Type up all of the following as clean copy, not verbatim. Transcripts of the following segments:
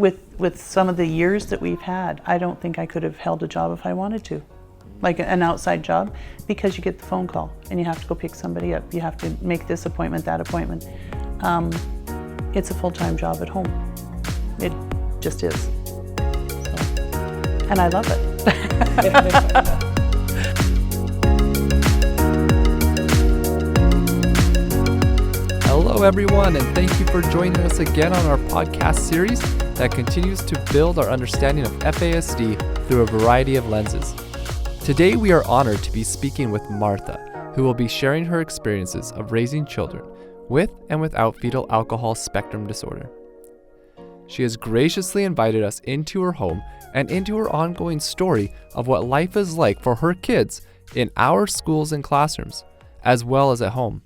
with some of the years that we've had, I don't think I could have held a job if I wanted to, like an outside job, because you get the phone call and you have to go pick somebody up. You have to make this appointment, that appointment. It's a full-time job at home. It just is. So, and I love it. Hello everyone, and thank you for joining us again on our podcast series that continues to build our understanding of FASD through a variety of lenses. Today we are honored to be speaking with Martha, who will be sharing her experiences of raising children with and without fetal alcohol spectrum disorder. She has graciously invited us into her home and into her ongoing story of what life is like for her kids in our schools and classrooms, as well as at home.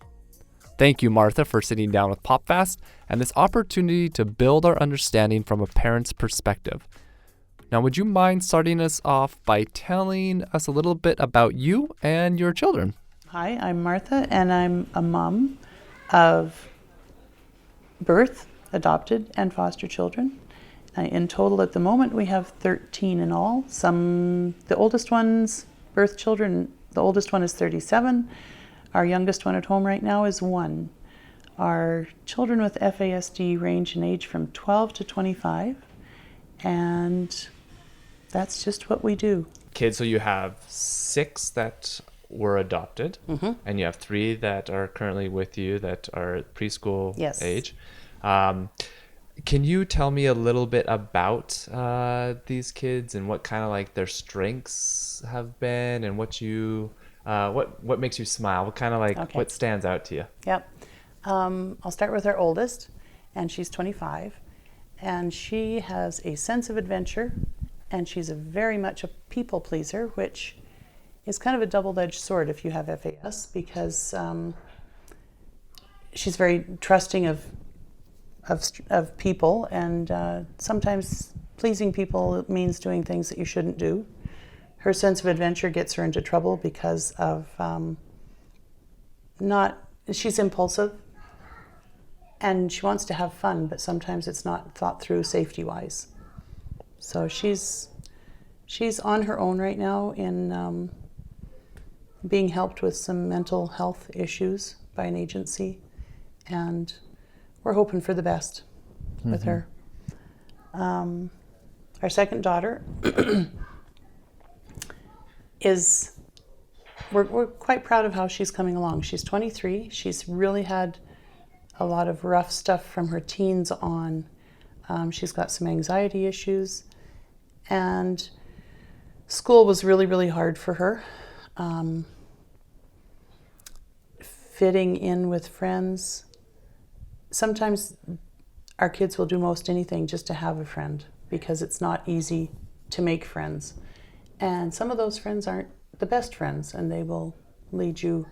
Thank you, Martha, for sitting down with PopFast and this opportunity to build our understanding from a parent's perspective. Now, would you mind starting us off by telling us a little bit about you and your children? Hi, I'm Martha, and I'm a mom of birth, adopted, and foster children. In total, at the moment, we have 13 in all. The oldest one's birth children, the oldest one is 37. Our youngest one at home right now is 1. Our children with FASD range in age from 12 to 25, and that's just what we do. Kids, so you have 6 that were adopted, and you have 3 that are currently with you that are preschool age. Can you tell me a little bit about these kids and what kind of like their strengths have been, and what makes you smile? What kind of like what stands out to you? Yep. I'll start with our oldest, and she's 25, and she has a sense of adventure, and she's very much a people pleaser, which is kind of a double-edged sword if you have FAS, because she's very trusting of people, and sometimes pleasing people means doing things that you shouldn't do. Her sense of adventure gets her into trouble because of she's impulsive and she wants to have fun, but sometimes it's not thought through safety-wise. So she's on her own right now in being helped with some mental health issues by an agency, and we're hoping for the best with her. Our second daughter we're quite proud of how she's coming along. She's 23. She's really had a lot of rough stuff from her teens on. She's got some anxiety issues, and school was really, really hard for her. Fitting in with friends. Sometimes our kids will do most anything just to have a friend, because it's not easy to make friends. And some of those friends aren't the best friends, and they will lead you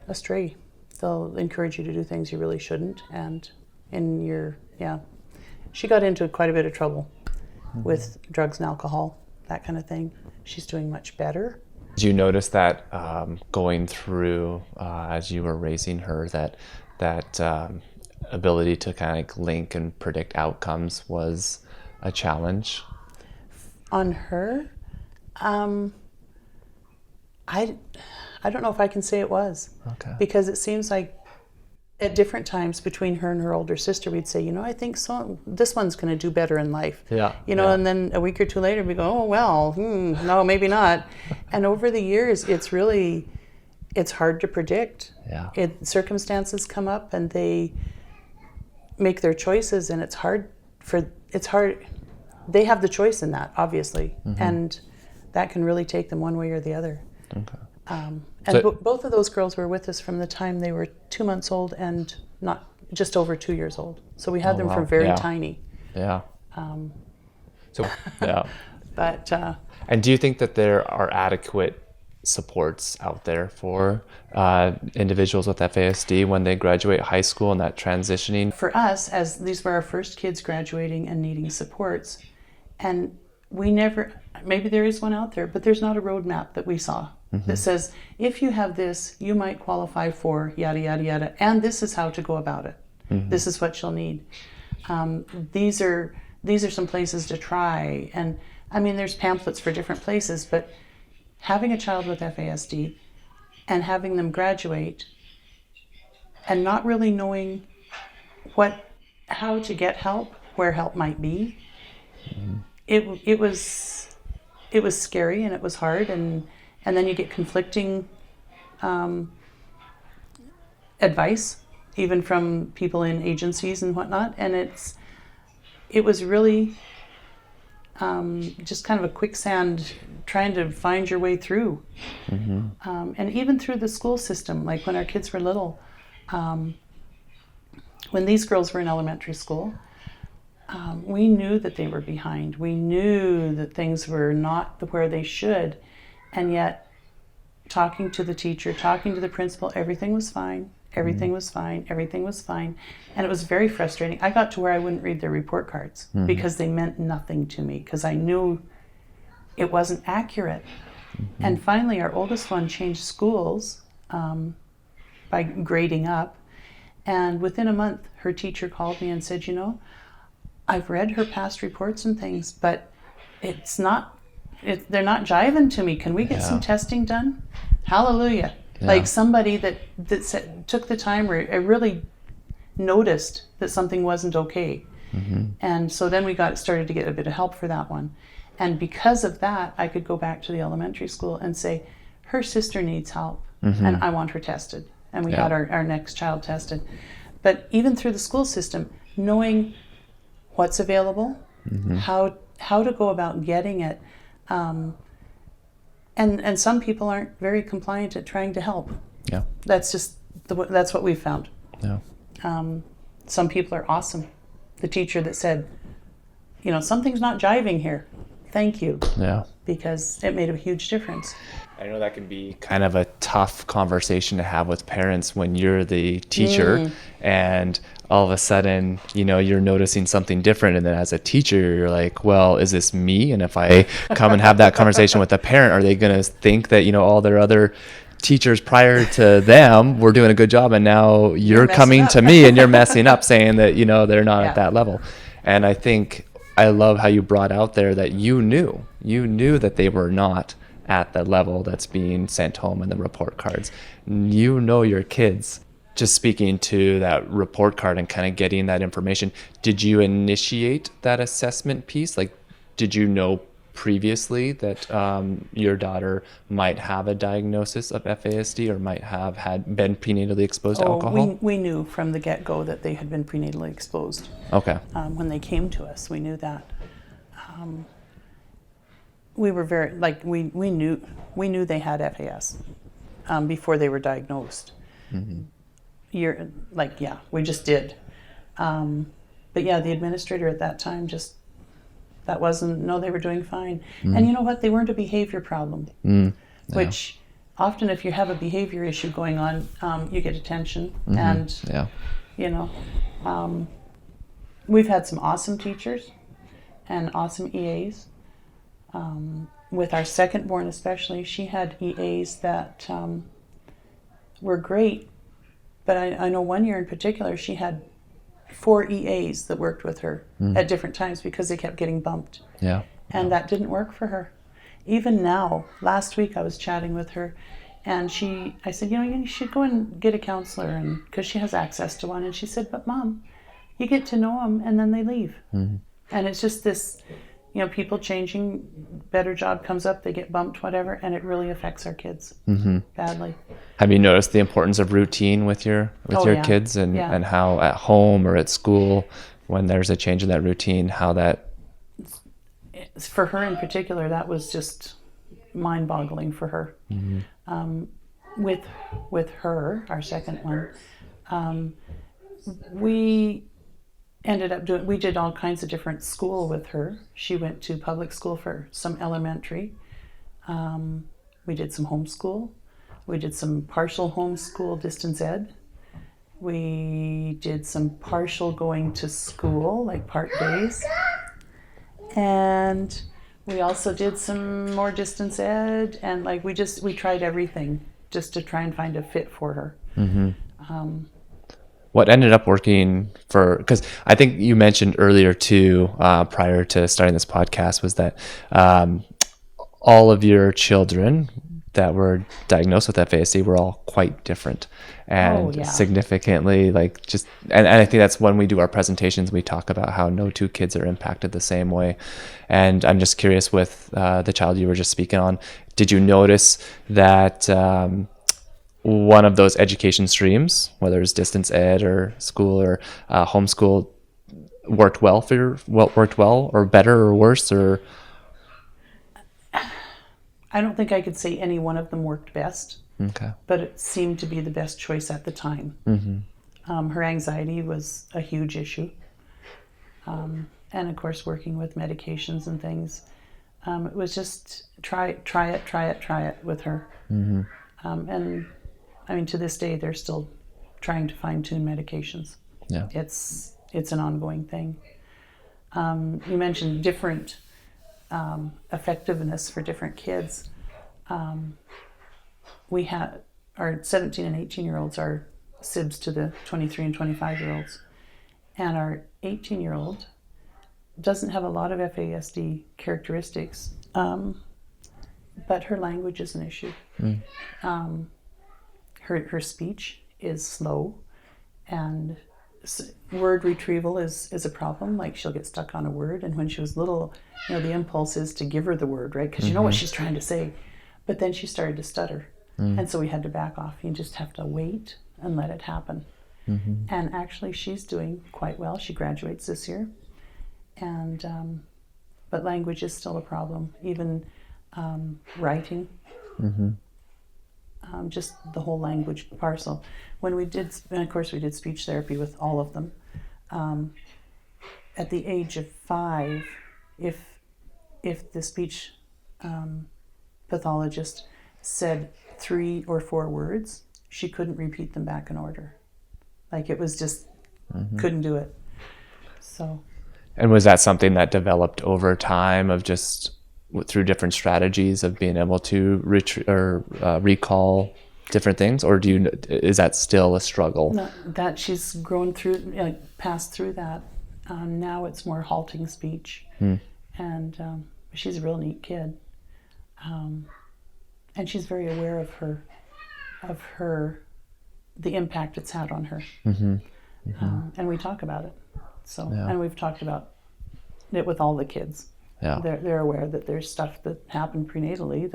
astray. They'll encourage you to do things you really shouldn't. And she got into quite a bit of trouble with drugs and alcohol, that kind of thing. She's doing much better. Did you notice that going through as you were raising her, that ability to kind of link and predict outcomes was a challenge? On her, I don't know if I can say it was. Okay. Because it seems like at different times between her and her older sister, we'd say, I think so. This one's going to do better in life. And then a week or two later, we go, oh well, no, maybe not. And over the years, it's hard to predict. Circumstances come up, and they make their choices, and it's hard. They have the choice in that, obviously, and that can really take them one way or the other. Okay. Both of those girls were with us from the time they were 2 months old and not just over 2 years old. So we had them from very tiny. Yeah. But. And do you think that there are adequate supports out there for individuals with FASD when they graduate high school and that transitioning? For us, as these were our first kids graduating and needing supports, and maybe there is one out there, but there's not a roadmap that we saw that says, if you have this, you might qualify for yada, yada, yada, and this is how to go about it. This is what you'll need. These are some places to try. And I mean, there's pamphlets for different places, but having a child with FASD and having them graduate and not really knowing how to get help, where help might be, it was scary and it was hard, and then you get conflicting advice, even from people in agencies and whatnot, and it was really just kind of a quicksand trying to find your way through. And even through the school system, like when our kids were little, when these girls were in elementary school, we knew that they were behind. We knew that things were not where they should, and yet talking to the teacher, talking to the principal, everything was fine. Everything was fine. Everything was fine. And it was very frustrating. I got to where I wouldn't read their report cards because they meant nothing to me, because I knew it wasn't accurate. And finally, our oldest one changed schools by grading up. And within a month, her teacher called me and said, I've read her past reports and things, but they're not jiving to me. Can we get some testing done? Hallelujah. Yeah. Like somebody that took the time, or I really noticed that something wasn't okay. And so then we started to get a bit of help for that one. And because of that, I could go back to the elementary school and say, her sister needs help, and I want her tested. And we had our next child tested. But even through the school system, knowing what's available, how to go about getting it, and some people aren't very compliant at trying to help. Yeah, that's just that's what we've found. Yeah. Some people are awesome. The teacher that said, something's not jiving here. Thank you. Yeah. Because it made a huge difference. I know that can be kind of a tough conversation to have with parents when you're the teacher and all of a sudden, you're noticing something different. And then as a teacher, you're like, well, is this me? And if I come and have that conversation with a parent, are they going to think that, all their other teachers prior to them were doing a good job, and now you're coming to me and you're messing up, saying that, they're not at that level. And I think I love how you brought out there that you knew that they were not at the level that's being sent home in the report cards. Your kids. Just speaking to that report card and kind of getting that information, did you initiate that assessment piece? Like, did you know previously that your daughter might have a diagnosis of FASD or might have been prenatally exposed to alcohol? We knew from the get-go that they had been prenatally exposed. Okay. When they came to us, we knew that. We were very, we knew they had FAS before they were diagnosed. We just did. But yeah, the administrator at that time they were doing fine. And you know what? They weren't a behavior problem, which often if you have a behavior issue going on, you get attention. And, we've had some awesome teachers and awesome EAs. With our second born especially, she had EAs that were great. But I know one year in particular, she had 4 EAs that worked with her at different times because they kept getting bumped. Yeah. And that didn't work for her. Even now, last week I was chatting with her, and I said, you should go and get a counselor, because she has access to one. And she said, but Mom, you get to know them and then they leave. And it's just this, people changing, better job comes up, they get bumped, whatever, and it really affects our kids badly. Have you noticed the importance of routine with your kids and how at home or at school, when there's a change in that routine, how that... For her in particular, that was just mind-boggling for her. With her, our second one, we ended up we did all kinds of different school with her. She went to public school for some elementary. We did some homeschool. We did some partial homeschool distance ed. We did some partial going to school, like part days. And we also did some more distance ed, and we tried everything just to try and find a fit for her. what ended up working for, because I think you mentioned earlier too, prior to starting this podcast, was that all of your children that were diagnosed with FASD were all quite different and significantly and I think that's when we do our presentations, we talk about how no two kids are impacted the same way. And I'm just curious with the child you were just speaking on, did you notice that one of those education streams, whether it's distance ed or school or homeschool, worked well or better or worse? Or I don't think I could say any one of them worked best. Okay. But it seemed to be the best choice at the time. Her anxiety was a huge issue. And of course, working with medications and things. It was just try it with her. And I mean, to this day, they're still trying to fine tune medications. Yeah. It's an ongoing thing. You mentioned different effectiveness for different kids. We have our 17 and 18-year-olds are sibs to the 23 and 25-year-olds. And our 18-year-old doesn't have a lot of FASD characteristics, but her language is an issue. Her speech is slow, and word retrieval is a problem. Like, she'll get stuck on a word, and when she was little, the impulse is to give her the word, right? Because you know what she's trying to say. But then she started to stutter, and so we had to back off. You just have to wait and let it happen. And actually, she's doing quite well. She graduates this year, and but language is still a problem. Even writing. Just the whole language parcel. When we did, and of course we did speech therapy with all of them. At the age of 5, if the speech pathologist said 3 or 4 words, she couldn't repeat them back in order. Like, it was just, couldn't do it. So. And was that something that developed over time of just through different strategies of being able to recall different things, or is that still a struggle? No, that she's grown through, passed through that. Now it's more halting speech, and she's a real neat kid, and she's very aware of the impact it's had on her, and we talk about it. So, and we've talked about it with all the kids. Yeah. They're aware that there's stuff that happened prenatally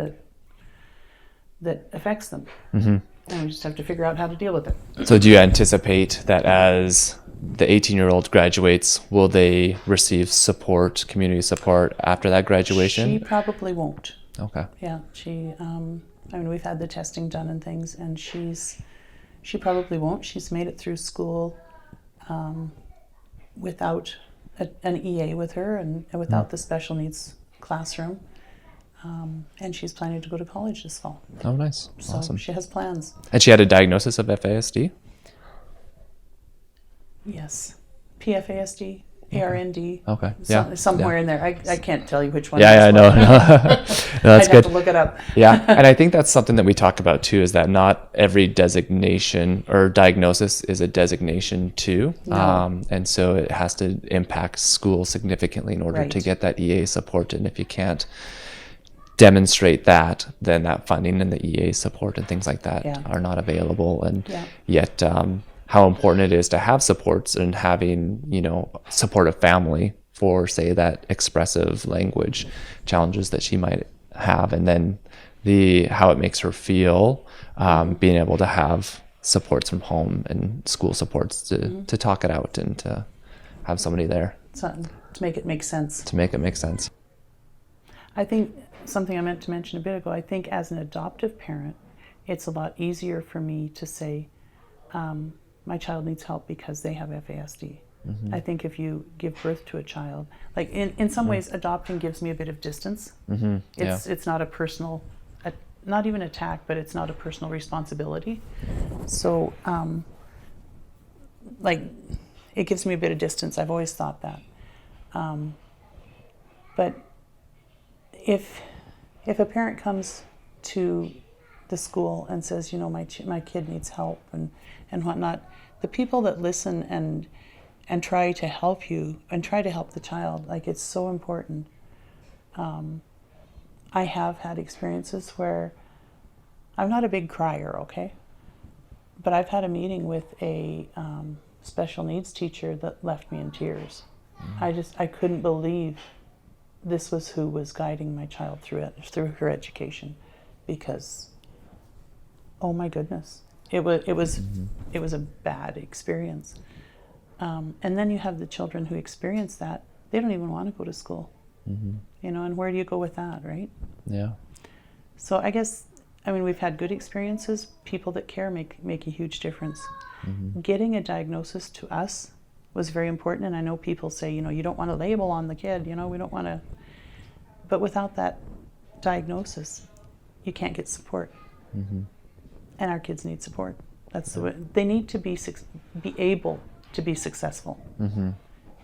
that affects them. And we just have to figure out how to deal with it. So do you anticipate that as the 18-year-old graduates, will they receive support, community support after that graduation? She probably won't. Okay. Yeah, we've had the testing done and things, and she probably won't. She's made it through school without an EA with her and without the special needs classroom. And she's planning to go to college this fall. Oh, nice. So Awesome. she has plans. And she had a diagnosis of FASD? Yes. PFASD, ARND. Okay. Yeah. Somewhere in there. I can't tell you which one. Yeah, I know. That's I'd good. have to look it up. Yeah. And I think that's something that we talk about too, is that not every designation or diagnosis is a designation too. No. And so it has to impact school significantly in order to Right. get that EA support. And if you can't demonstrate that, then that funding and the EA support and things like that are not available. And yet how important it is to have supports and having, supportive family for, say, that expressive language challenges that she might have, and then how it makes her feel, being able to have supports from home and school supports to talk it out and to have somebody there. To make it make sense. To make it make sense. I think something I meant to mention a bit ago, I think as an adoptive parent, it's a lot easier for me to say, my child needs help because they have FASD. I think if you give birth to a child, like in some ways, adopting gives me a bit of distance. It's not a personal, not even attack, but it's not a personal responsibility. So, it gives me a bit of distance. I've always thought that. But if a parent comes to the school and says, my kid needs help and whatnot, the people that listen and try to help you and try to help the child, like, it's so important. I have had experiences where I'm not a big crier, okay? But I've had a meeting with a special needs teacher that left me in tears. I couldn't believe this was who was guiding my child through her education, because, oh my goodness, it was a bad experience. And then you have the children who experience that. They don't even want to go to school, and where do you go with that, right? Yeah. So I guess, we've had good experiences. People that care make a huge difference. Getting a diagnosis to us was very important, and I know people say, you don't want to label on the kid, we don't want to, but without that diagnosis, you can't get support. And our kids need support. That's the way they need to be able to be successful.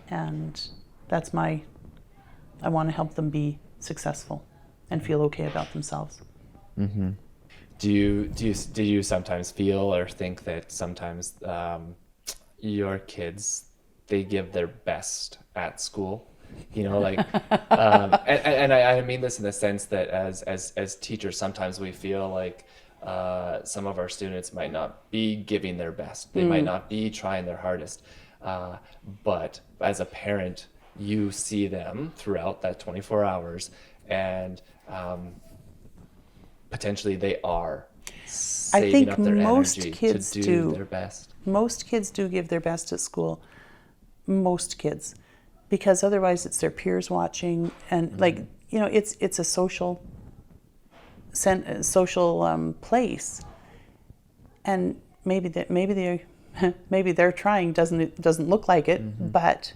And that's I want to help them be successful and feel okay about themselves. Do you sometimes feel or think that sometimes your kids, they give their best at school? And I mean this in the sense that as teachers, sometimes we feel like some of our students might not be giving their best. They might not be trying their hardest. But as a parent, you see them throughout that 24 hours, and potentially they are saving up their energy to do their best. Most kids do give their best at school. Most kids. Because otherwise it's their peers watching, and it's a social place, and maybe they're trying, doesn't look like it, but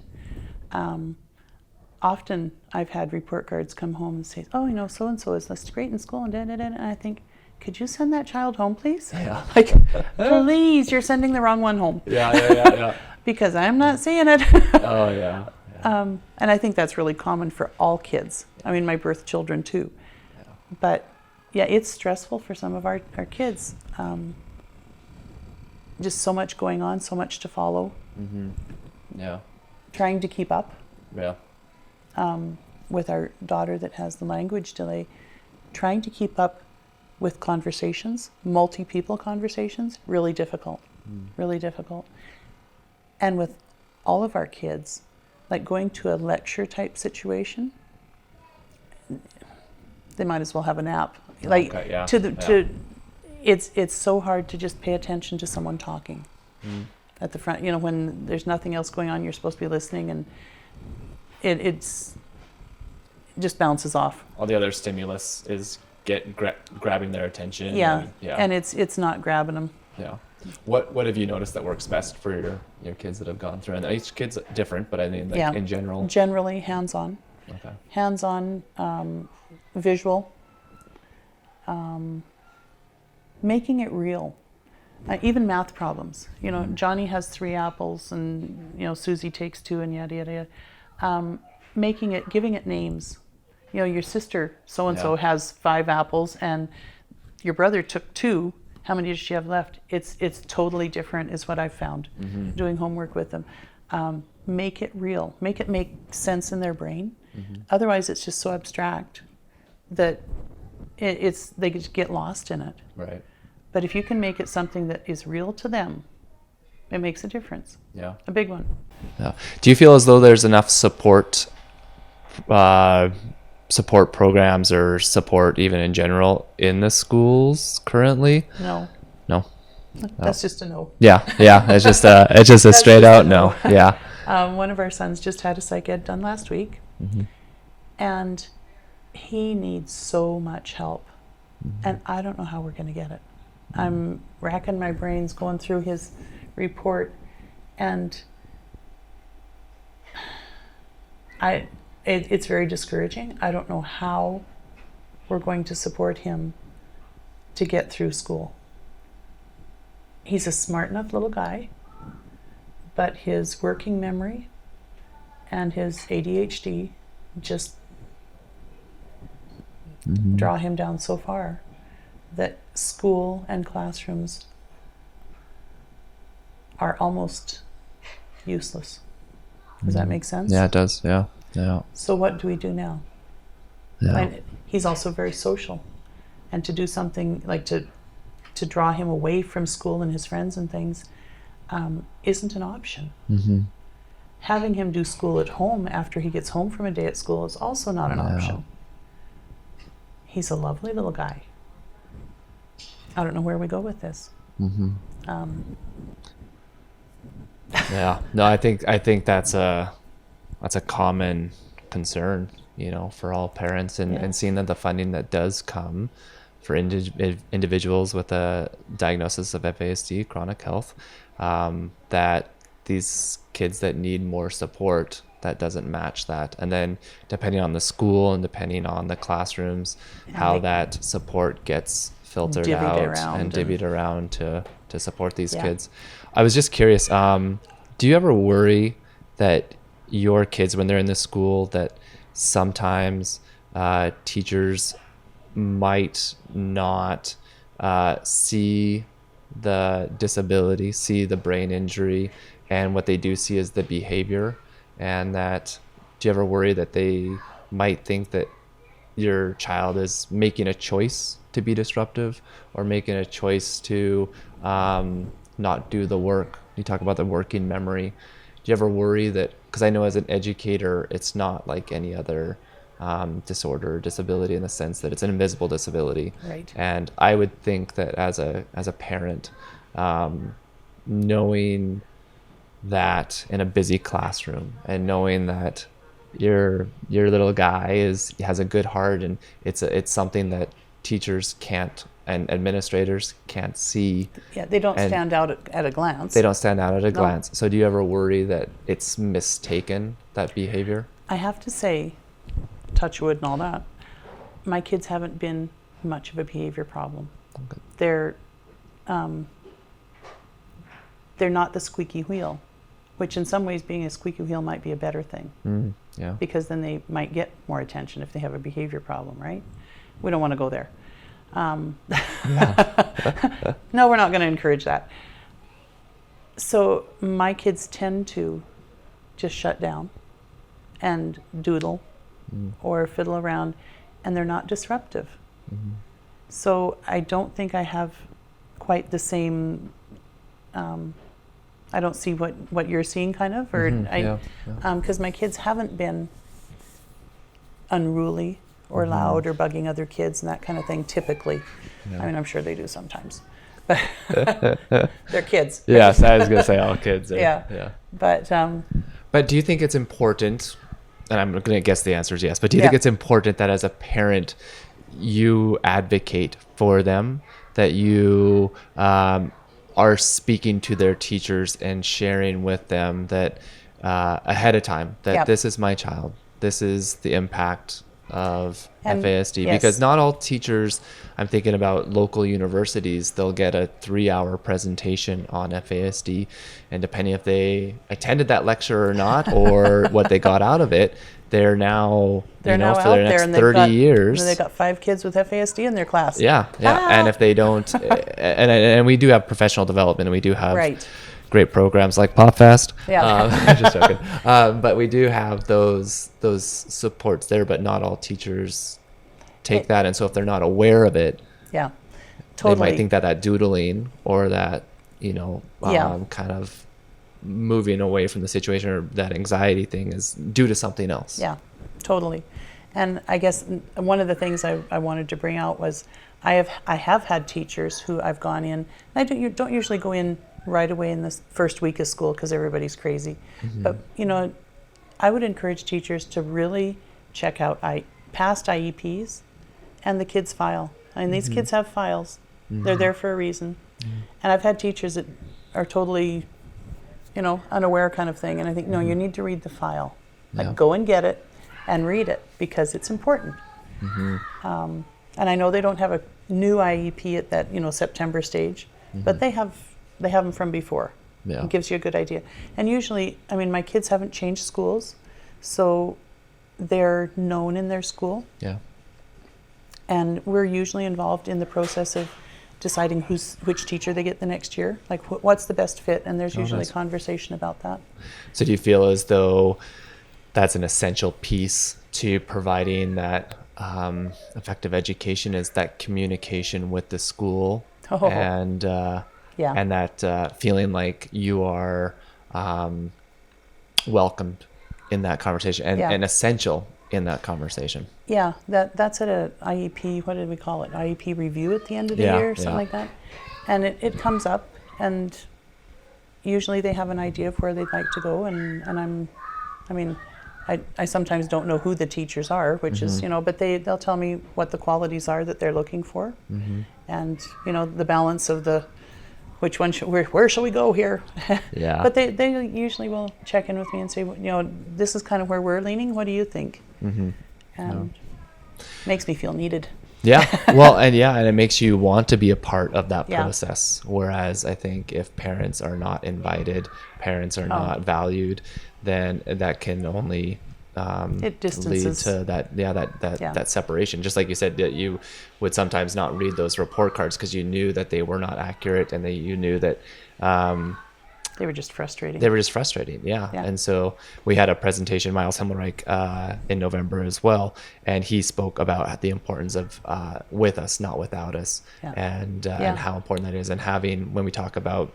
often I've had report cards come home and say, oh, so and so is great in school, and and I think, could you send that child home, please? Yeah. Please, you're sending the wrong one home. Yeah. Because I'm not seeing it. Oh yeah. And I think that's really common for all kids. My birth children too. Yeah. But yeah, it's stressful for some of our kids. Just so much going on, so much to follow. Yeah. Trying to keep up. Yeah. With our daughter that has the language delay, trying to keep up with conversations, multi-people conversations, really difficult. Really difficult. And with all of our kids, like going to a lecture type situation, they might as well have a nap. It's so hard to just pay attention to someone talking at the front. When there's nothing else going on, you're supposed to be listening, and it just bounces off. All the other stimulus is grabbing their attention. Yeah. And it's not grabbing them. Yeah. What have you noticed that works best for your kids that have gone through? And each kid's different, but in general. Generally hands-on. Okay. Hands-on, visual, making it real. Even math problems. Johnny has 3 apples, and Susie takes 2, and yada yada yada. Giving it names. Your sister so and so has 5 apples, and your brother took 2. How many does she have left? It's totally different, is what I've found doing homework with them. Make it real. Make it make sense in their brain. Otherwise, it's just so abstract that they just get lost in it. Right. But if you can make it something that is real to them, it makes a difference. Yeah. A big one. Yeah. Do you feel as though there's enough support programs or support even in general in the schools currently? No. That's just a no. Yeah. It's just a straight out no. Yeah. One of our sons just had a psych ed done last week, and he needs so much help, and I don't know how we're going to get it. I'm racking my brains going through his report, and it's very discouraging. I don't know how we're going to support him to get through school. He's a smart enough little guy, but his working memory and his ADHD just draw him down so far that school and classrooms are almost useless. Does that make sense? Yeah, it does. Yeah. Yeah. So what do we do now? Yeah. And he's also very social, and to do something like to draw him away from school and his friends and things isn't an option. Mm-hmm. Having him do school at home after he gets home from a day at school is also not an option. He's a lovely little guy. I don't know where we go with this. Mm-hmm. Yeah. No, I think that's a common concern, for all parents, and seeing that the funding that does come for individuals with a diagnosis of FASD, chronic health, that these kids that need more support, that doesn't match that. And then depending on the school and depending on the classrooms, how that support gets filtered out and divvied around to support these kids. I was just curious, do you ever worry that your kids, when they're in the school, that sometimes teachers might not see the disability, see the brain injury, and what they do see is the behavior? And that, do you ever worry that they might think that your child is making a choice to be disruptive, or making a choice to not do the work? You talk about the working memory. Do you ever worry that, because I know as an educator, it's not like any other disorder or disability, in the sense that it's an invisible disability. Right. And I would think that as a parent, knowing that in a busy classroom, and knowing that your little guy has a good heart, and it's something that teachers can't and administrators can't see. Yeah, they don't stand out at a glance. They don't stand out at a glance. So do you ever worry that it's mistaken, that behavior? I have to say, touch wood and all that, my kids haven't been much of a behavior problem. Okay. They're not the squeaky wheel, which in some ways being a squeaky wheel might be a better thing. Yeah. Because then they might get more attention if they have a behavior problem, right? We don't want to go there. No, we're not going to encourage that. So my kids tend to just shut down and doodle or fiddle around, and they're not disruptive. So I don't think I have quite the same, I don't see what you're seeing kind of, or because my kids haven't been unruly or loud or bugging other kids and that kind of thing typically. I mean, I'm sure they do sometimes, but they're kids. Yes, I was going to say all kids. Yeah. But do you think it's important, and I'm going to guess the answer is yes, but do you think it's important that as a parent you advocate for them, that you are speaking to their teachers and sharing with them that ahead of time, that this is my child, this is the impact of FASD? Because not all teachers, I'm thinking about local universities, they'll get a 3-hour presentation on FASD, and depending if they attended that lecture or not, or what they got out of it, they're now for the next 30 years. They've got 5 kids with FASD in their class. And if they don't, and we do have professional development, and we do have great programs like PopFest. Just joking. But we do have those supports there, but not all teachers take that. And so if they're not aware of it, they might think that doodling or that, kind of moving away from the situation, or that anxiety thing, is due to something else. Yeah, totally. And I guess one of the things I wanted to bring out was I have had teachers who I've gone in, and I don't usually go in right away in this first week of school because everybody's crazy. But, I would encourage teachers to really check out past IEPs and the kids' file. I mean, these kids have files. They're there for a reason. And I've had teachers that are totally, unaware kind of thing. And I think, no, you need to read the file. Go and get it and read it, because it's important. And I know they don't have a new IEP at that, September stage, but they have them from before. It gives you a good idea. And usually, I mean, my kids haven't changed schools, so they're known in their school. And we're usually involved in the process of deciding which teacher they get the next year, like what's the best fit, and there's usually nice. conversation about that. So do you feel as though that's an essential piece to providing that effective education, is that communication with the school and that feeling like you are welcomed in that conversation and essential in that conversation? Yeah, that's at a IEP, what did we call it? IEP review at the end of the year, something like that. And it comes up, and usually they have an idea of where they'd like to go, and I sometimes don't know who the teachers are, which is, but they'll tell me what the qualities are that they're looking for. And, the balance of which one where shall we go here? Yeah. But they usually will check in with me and say, this is kind of where we're leaning. What do you think? And makes me feel needed. Yeah. Well, and it makes you want to be a part of that process. Whereas I think if parents are not invited, parents are not valued, then that can only it distances. Lead to that separation. Just like you said, that you would sometimes not read those report cards because you knew that they were not accurate, and you knew that they were just frustrating. Yeah. And so we had a presentation, Miles Himmelreich, in November as well, and he spoke about the importance of with us, not without us, and how important that is. And when we talk about,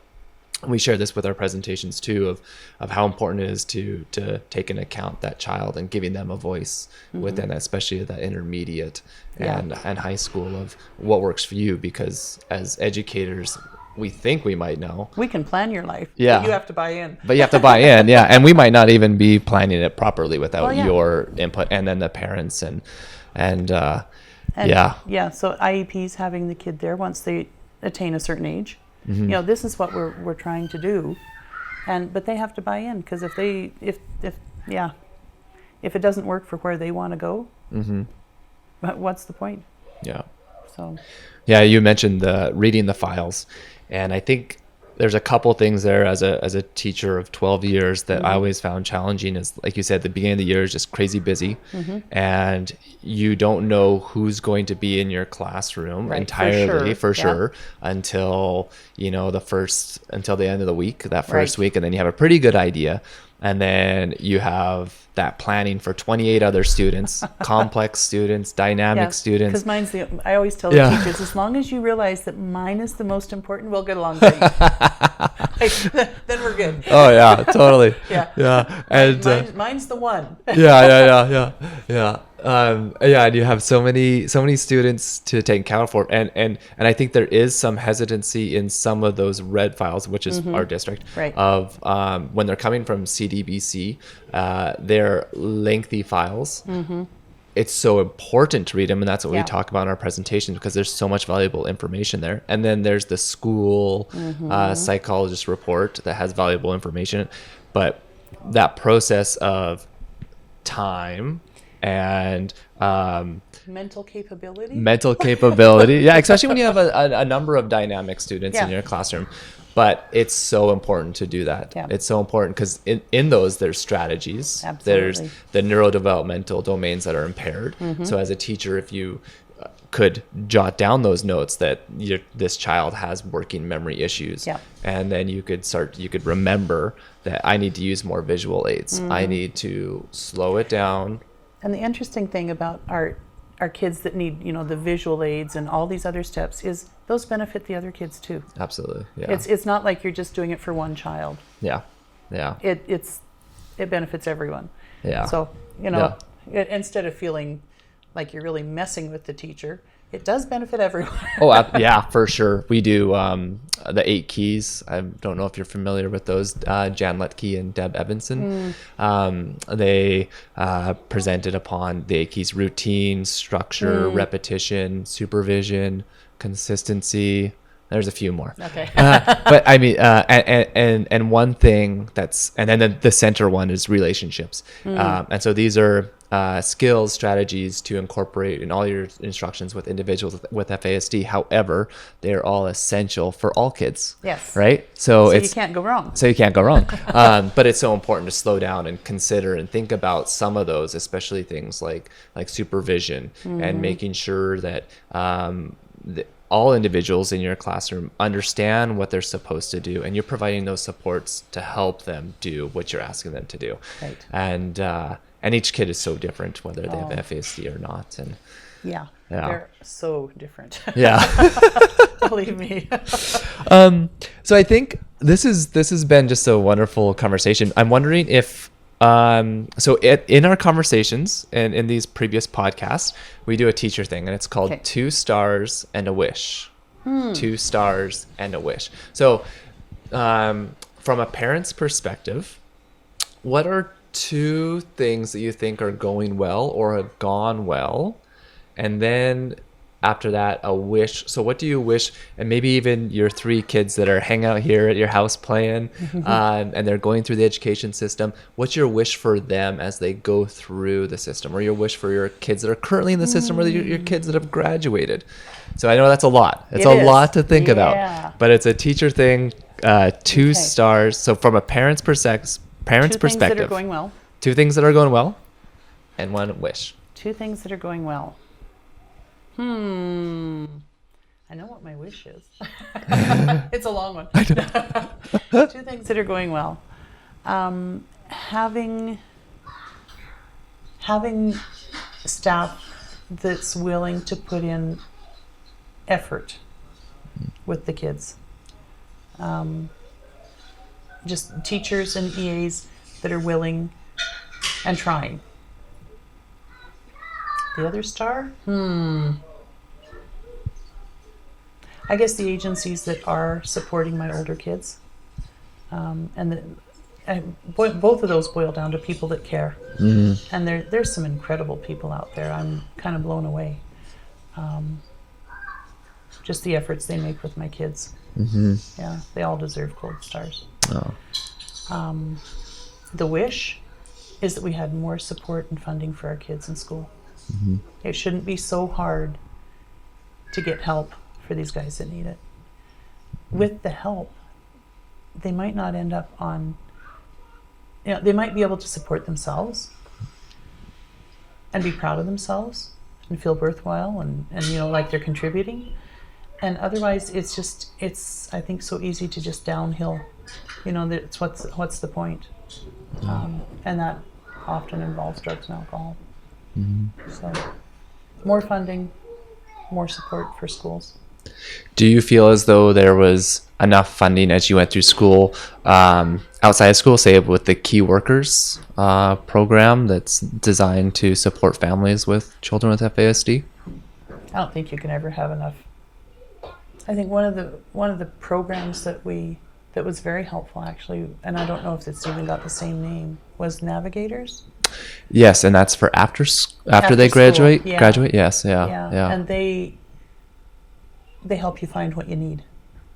we share this with our presentations too, of how important it is to take into account that child and giving them a voice within, especially that intermediate and high school, of what works for you, because as educators, we think we might know. We can plan your life. Yeah. But you have to buy in. But you have to buy in, and we might not even be planning it properly without your input, and then the parents and so IEPs, having the kid there once they attain a certain age. This is what we're trying to do, but they have to buy in, because if it doesn't work for where they want to go, what's the point? Yeah. So. Yeah, you mentioned reading the files. And I think there's a couple things there as a teacher of 12 years that I always found challenging. Is, like you said, the beginning of the year is just crazy busy, and you don't know who's going to be in your classroom entirely for sure until until the end of the week, that first week, and then you have a pretty good idea. And then you have that planning for 28 other students, complex students, dynamic students. Because I always tell the teachers, as long as you realize that mine is the most important, we'll get along great. Then we're good. Oh yeah, totally. Yeah. And mine's the one. Yeah. And you have so many students to take account for, and I think there is some hesitancy in some of those red files, which is our district, of when they're coming from CDBC, they're lengthy files. It's so important to read them, and that's what we talk about in our presentations, because there's so much valuable information there. And then there's the school psychologist report that has valuable information, but that process of time and mental capability, especially when you have a number of dynamic students in your classroom. But it's so important to do that. It's so important, because in those there's strategies. There's the neurodevelopmental domains that are impaired. So as a teacher, if you could jot down those notes that this child has working memory issues, and then you could remember that I need to use more visual aids. I need to slow it down. And the interesting thing about our kids that need, the visual aids and all these other steps, is those benefit the other kids too. Absolutely. Yeah. It's not like you're just doing it for one child. Yeah. Yeah. It benefits everyone. Yeah. So, instead of feeling like you're really messing with the teacher, it does benefit everyone. Yeah, for sure. We do the 8 keys. I don't know if you're familiar with those. Jan Letke and Deb Evanson. They presented upon the 8 keys: routine, structure, repetition, supervision, consistency. There's a few more. Okay. But I mean, and one thing and then the center one is relationships. And so these are skills, strategies to incorporate in all your instructions with individuals with FASD. However, they're all essential for all kids. Yes. Right? So you can't go wrong. But it's so important to slow down and consider and think about some of those, especially things like supervision and making sure that all individuals in your classroom understand what they're supposed to do, and you're providing those supports to help them do what you're asking them to do. Right. And each kid is so different, whether they have Oh. FASD or not. And Yeah. Yeah. They're so different. yeah. Believe me. So I think this has been just a wonderful conversation. I'm wondering if in our conversations and in these previous podcasts, we do a teacher thing, and it's called Okay. 2 stars and a wish. 2 stars and a wish. So from a parent's perspective, what are 2 things that you think are going well or have gone well? And then after that, a wish. So what do you wish? And maybe even your 3 kids that are hanging out here at your house playing, and they're going through the education system. What's your wish for them as they go through the system, or your wish for your kids that are currently in the system, or your kids that have graduated? So I know that's a lot. It's It a is. lot to think Yeah. about, but it's a teacher thing. 2 stars. So from a parent's Two things perspective, that are going well. 2 things that are going well, and 1 wish. 2 things that are going well. I know what my wish is. It's a long one. 2 things that are going well. Having staff that's willing to put in effort with the kids. Just teachers and EAs that are willing and trying. The other star? I guess the agencies that are supporting my older kids. Both of those boil down to people that care. And there's some incredible people out there. I'm kind of blown away. Just the efforts they make with my kids. Yeah, they all deserve gold stars. The wish is that we had more support and funding for our kids in school. It shouldn't be so hard to get help for these guys that need it. With the help, they might not end up on, they might be able to support themselves and be proud of themselves and feel worthwhile and like they're contributing. And otherwise, it's I think so easy to just downhill. It's what's the point? And that often involves drugs and alcohol. So more funding, more support for schools. Do you feel as though there was enough funding as you went through school, outside of school, say with the Key Workers program that's designed to support families with children with FASD? I don't think you can ever have enough. I think one of the programs that was very helpful actually, and I don't know if it's even got the same name, was Navigators. Yes, and that's for after they After graduate. school, yeah. Graduate, yes, yeah. And they help you find what you need,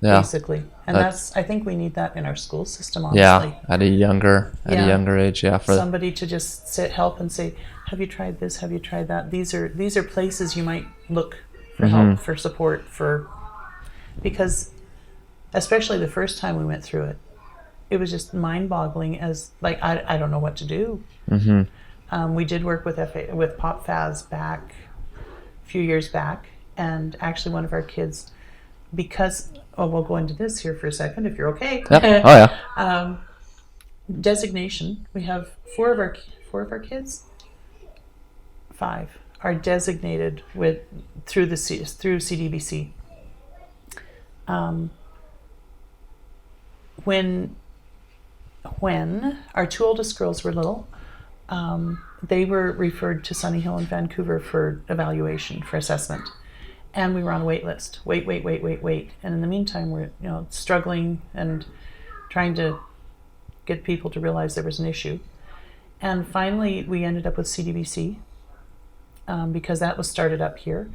Yeah. basically. And I think we need that in our school system, honestly. Yeah, at a younger age, yeah. For somebody to just help and say, have you tried this? Have you tried that? These are places you might look for help, for support, because especially the first time we went through it, it was just mind-boggling as like I don't know what to do. We did work with Pop FASD back a few years back, and actually one of our kids, because we'll go into this here for a second if you're okay. Yep. Oh yeah. Designation. We have four of our kids. 5 are designated through CDBC. When our 2 oldest girls were little, they were referred to Sunny Hill in Vancouver for evaluation, for assessment, and we were on a wait list. Wait. And in the meantime, we're struggling and trying to get people to realize there was an issue. And finally, we ended up with CDBC because that was started up here.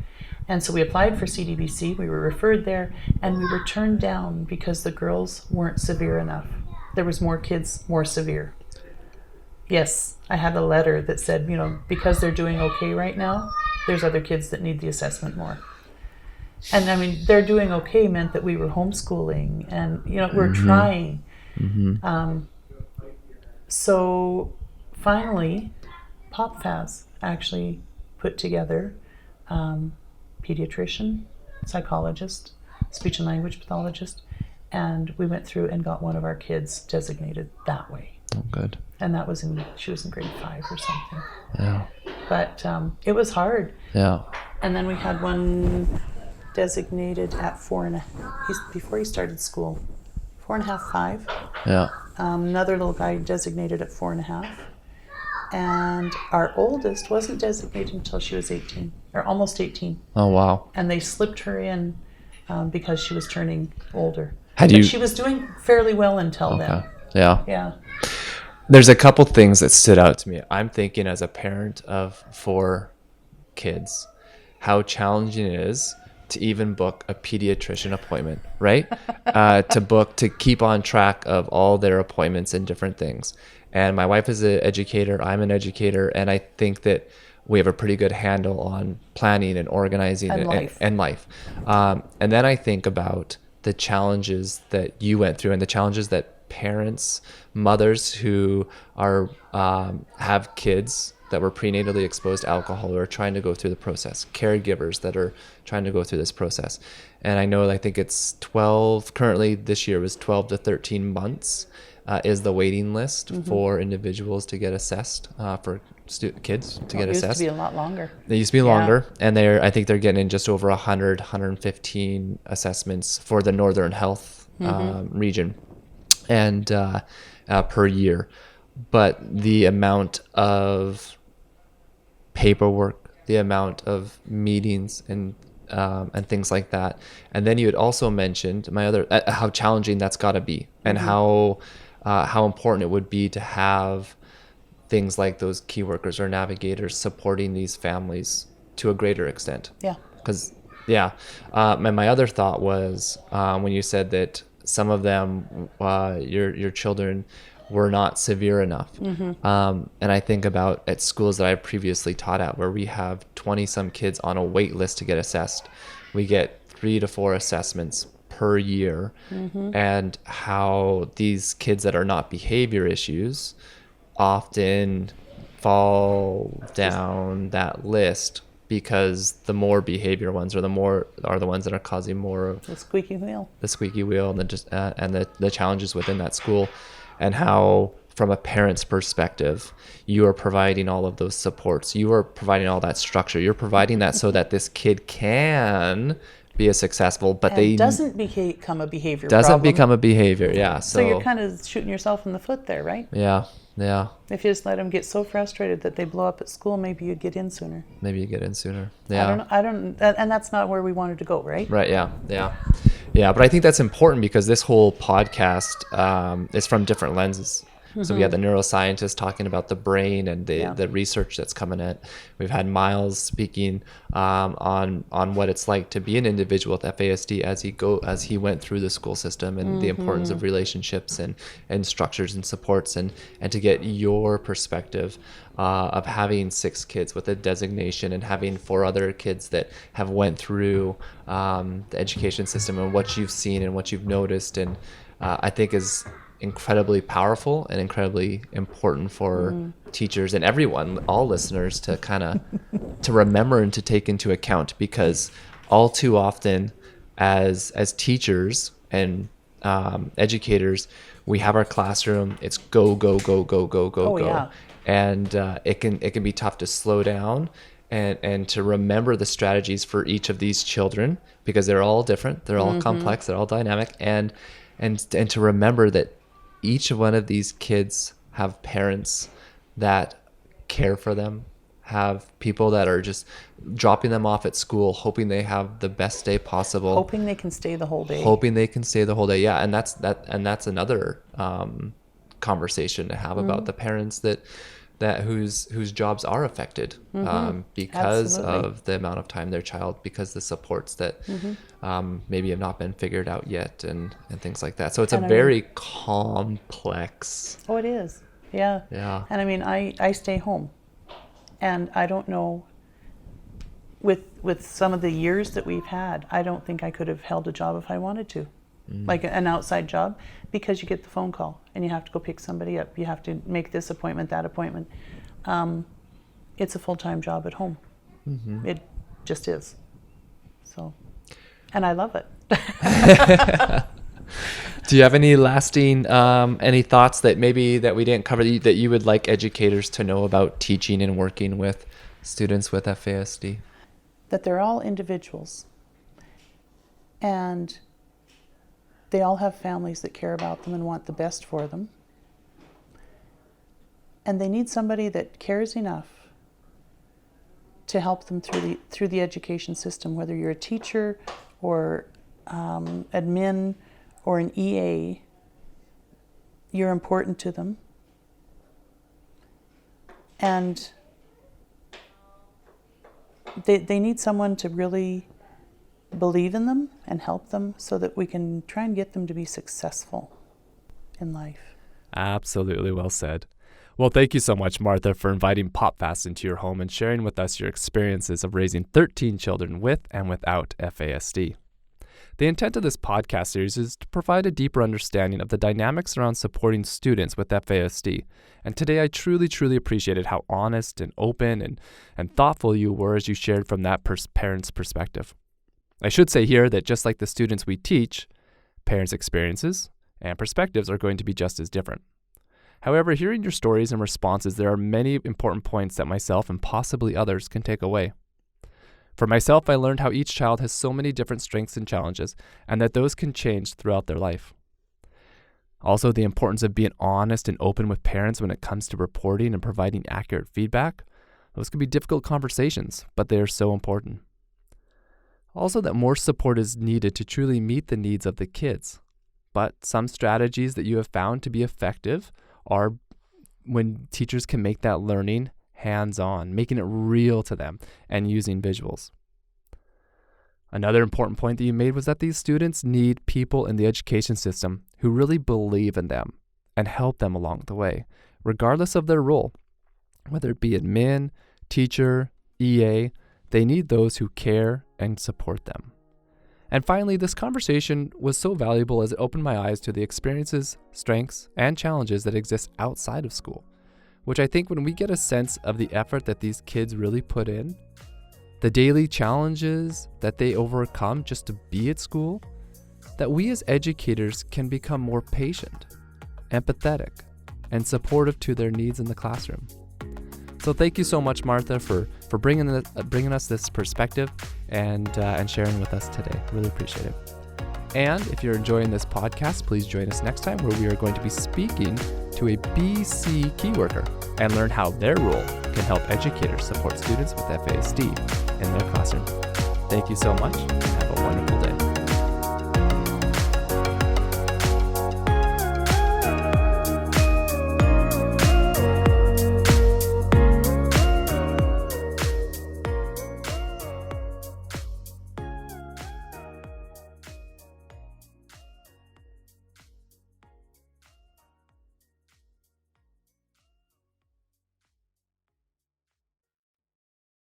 And so we applied for CDBC, we were referred there, and we were turned down because the girls weren't severe enough. There was more kids more severe. Yes, I had a letter that said, because they're doing okay right now, there's other kids that need the assessment more. And I mean, they're doing okay meant that we were homeschooling and, we're trying. So finally, Pop FASD actually put together pediatrician, psychologist, speech and language pathologist, and we went through and got one of our kids designated that way. Oh, good. And that was she was in grade 5 or something. Yeah. But it was hard. Yeah. And then we had one designated at 4.5, before he started school, 4.5, 5. Yeah. Another little guy designated at 4.5. And our oldest wasn't designated until she was 18, or almost 18. Oh, wow. And they slipped her in because she was turning older. But she was doing fairly well until then. Yeah. Yeah. There's a couple things that stood out to me. I'm thinking as a parent of 4 kids, how challenging it is to even book a pediatrician appointment, right? To keep on track of all their appointments and different things. And my wife is an educator, I'm an educator, and I think that we have a pretty good handle on planning and organizing and life. And then I think about the challenges that you went through and the challenges that parents, mothers who are have kids that were prenatally exposed to alcohol or are trying to go through the process, caregivers that are trying to go through this process. And I think it's 12, currently this year was 12 to 13 months is the waiting list for individuals to get assessed, for kids to get assessed. It used to be a lot longer. They used to be longer, and I think they're getting in just over 100, 115 assessments for the Northern Health region, and per year. But the amount of paperwork, the amount of meetings and things like that, and then you had also mentioned how challenging that's got to be, and how important it would be to have things like those key workers or navigators supporting these families to a greater extent. Yeah. Because, and my other thought was when you said that some of them, your children, were not severe enough. And I think about at schools that I've previously taught at, where we have 20-some kids on a wait list to get assessed. We get 3 to 4 assessments per year, and how these kids that are not behavior issues often fall down that list because the more behavior ones are the ones that are causing more of the squeaky wheel and the challenges within that school, and how from a parent's perspective you are providing all of those supports, you are providing all that structure, you're providing that so that this kid can be a successful, but doesn't become a behavior yeah. So you're kind of shooting yourself in the foot there, right? Yeah. If you just let them get so frustrated that they blow up at school, maybe you'd get in sooner. Yeah. I don't and that's not where we wanted to go, right? Right. Yeah. But I think that's important because this whole podcast is from different lenses. So we had the neuroscientists talking about the brain and the research that's coming in. We've had Miles speaking on what it's like to be an individual with FASD as he went through the school system, and the importance of relationships and structures and supports, and to get your perspective of having 6 kids with a designation and having 4 other kids that have went through the education system, and what you've seen and what you've noticed, and I think is incredibly powerful and incredibly important for teachers and everyone, all listeners, to kind of to remember and to take into account, because all too often as teachers and educators, we have our classroom, it's go, Yeah. and it can be tough to slow down and to remember the strategies for each of these children, because they're all different, they're all complex, they're all dynamic, and to remember that each one of these kids have parents that care for them, have people that are just dropping them off at school, hoping they have the best day possible, hoping they can stay the whole day. Yeah, and that's another conversation to have about the parents that whose jobs are affected because Absolutely. of the amount of time their child, because the supports that maybe have not been figured out yet, and things like that. So it's very complex. Oh, it is. Yeah. And I mean, I stay home, and I don't know, with some of the years that we've had, I don't think I could have held a job if I wanted to. Like an outside job, because you get the phone call and you have to go pick somebody up. You have to make this appointment, that appointment. It's a full-time job at home. It just is. So. And I love it. Do you have any lasting, any thoughts that maybe that we didn't cover that you would like educators to know about teaching and working with students with FASD? That they're all individuals. And they all have families that care about them and want the best for them. And they need somebody that cares enough to help them through the education system, whether you're a teacher or admin or an EA, you're important to them. And they need someone to really believe in them and help them so that we can try and get them to be successful in life. Absolutely well said. Well, thank you so much, Martha, for inviting PopFast into your home and sharing with us your experiences of raising 13 children with and without FASD. The intent of this podcast series is to provide a deeper understanding of the dynamics around supporting students with FASD. And today I truly, truly appreciated how honest and open and thoughtful you were as you shared from that parent's perspective. I should say here that just like the students we teach, parents' experiences and perspectives are going to be just as different. However, hearing your stories and responses, there are many important points that myself and possibly others can take away. For myself, I learned how each child has so many different strengths and challenges, and that those can change throughout their life. Also, the importance of being honest and open with parents when it comes to reporting and providing accurate feedback. Those can be difficult conversations, but they are so important. Also, that more support is needed to truly meet the needs of the kids. But some strategies that you have found to be effective are when teachers can make that learning hands-on, making it real to them and using visuals. Another important point that you made was that these students need people in the education system who really believe in them and help them along the way, regardless of their role. Whether it be admin, teacher, EA, they need those who care and support them. And finally, this conversation was so valuable as it opened my eyes to the experiences, strengths, and challenges that exist outside of school, which I think when we get a sense of the effort that these kids really put in, the daily challenges that they overcome just to be at school, that we as educators can become more patient, empathetic, and supportive to their needs in the classroom. So thank you so much, Martha, for bringing us this perspective and sharing with us today. Really appreciate it. And if you're enjoying this podcast, please join us next time where we are going to be speaking to a BC key worker and learn how their role can help educators support students with FASD in their classroom. Thank you so much and have a wonderful day.